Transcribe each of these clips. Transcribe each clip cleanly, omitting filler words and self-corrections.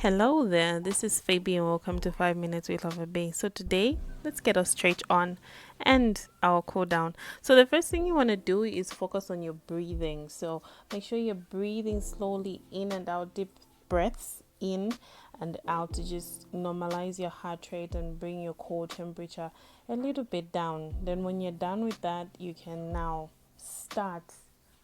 Hello there, this is Fabi and welcome to 5 Minutes with Love Bay. So today, let's get our stretch on and our cool down. So the first thing you want to do is focus on your breathing. So make sure you're breathing slowly in and out, deep breaths in and out to just normalize your heart rate and bring your core temperature a little bit down. Then when you're done with that, you can now start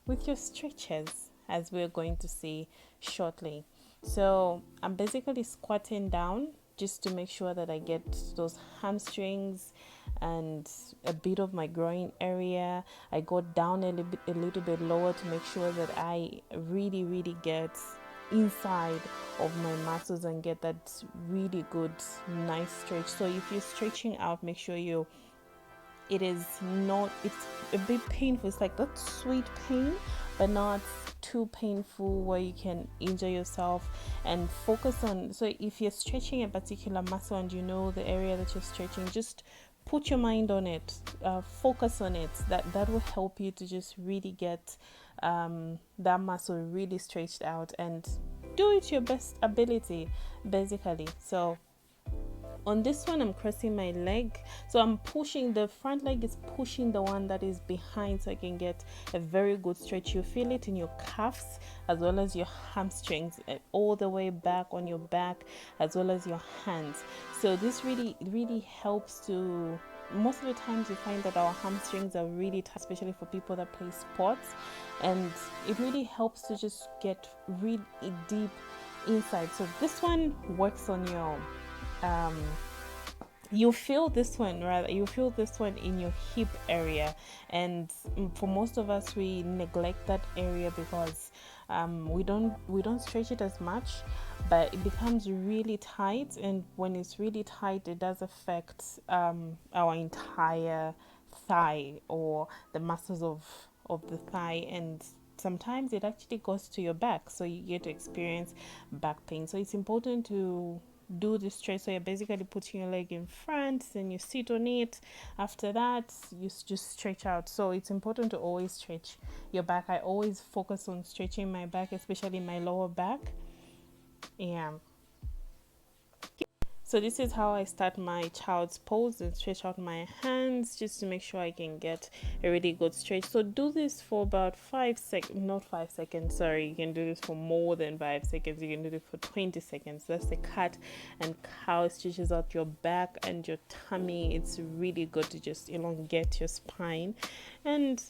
with your stretches as we're going to see shortly. So I'm basically squatting down just to make sure that I get those hamstrings and a bit of my groin area. I go down a little bit lower to make sure that I really get inside of my muscles and get that really good nice stretch. So if you're stretching out, make sure it is not, it's a bit painful. It's like that sweet pain, but not too painful where you can injure yourself. And focus on, so if you're stretching a particular muscle and you know the area that you're stretching, just put your mind on it, focus on it. That will help you to just really get that muscle really stretched out and do it to your best ability basically. So on this one, I'm crossing my leg, so I'm pushing, the front leg is pushing the one that is behind, so I can get a very good stretch. You feel it in your calves as well as your hamstrings, all the way back on your back as well as your hands. So this really helps to, most of the times you find that our hamstrings are really tight, especially for people that play sports, and it really helps to just get really deep inside. So this one works on your you feel this one in your hip area, and for most of us we neglect that area because we don't stretch it as much, but it becomes really tight, and when it's really tight it does affect our entire thigh or the muscles of the thigh, and sometimes it actually goes to your back, so you get to experience back pain. So it's important to do this stretch. So you're basically putting your leg in front, then you sit on it. After that, you just stretch out. So it's important to always stretch your back. I always focus on stretching my back, especially my lower back. Yeah. So this is how I start my child's pose and stretch out my hands just to make sure I can get a really good stretch. So do this for about 5 seconds, not 5 seconds, sorry. You can do this for more than 5 seconds. You can do it for 20 seconds. That's the cat and cow. Stretches out your back and your tummy. It's really good to just elongate your spine. And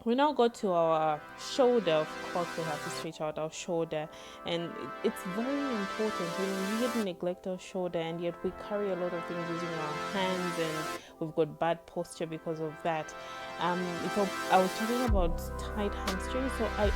we now go to our shoulder. Of course, we have to stretch out our shoulder, and it's very important. We really neglect our shoulder, and yet we carry a lot of things using our hands, and we've got bad posture because of that. So I was talking about tight hamstrings, so I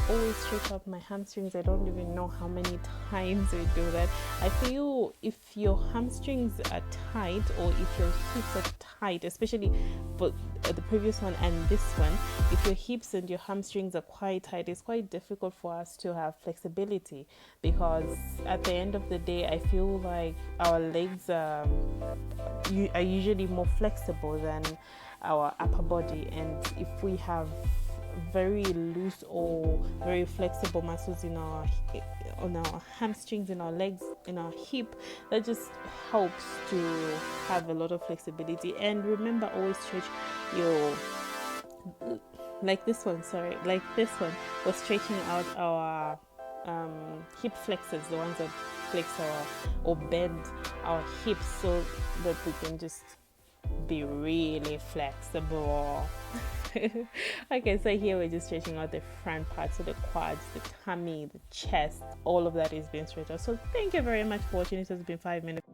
always stretch out my hamstrings. I don't even know how many times I do that. I feel if your hamstrings are tight, or if your hips are tight, especially for the previous one and this one, if your hips and your hamstrings are quite tight, it's quite difficult for us to have flexibility, because at the end of the day I feel like our legs are usually more flexible than our upper body, and if we have very loose or very flexible muscles on our hamstrings, in our legs, in our hip, that just helps to have a lot of flexibility. And remember, always stretch your, like this one, we're stretching out our hip flexors, the ones that flex or bend our hips, so that we can just be really flexible. Okay, so here we're just stretching out the front part, so the quads, the tummy, the chest, all of that is being stretched out. So thank you very much for watching. This has been 5 minutes.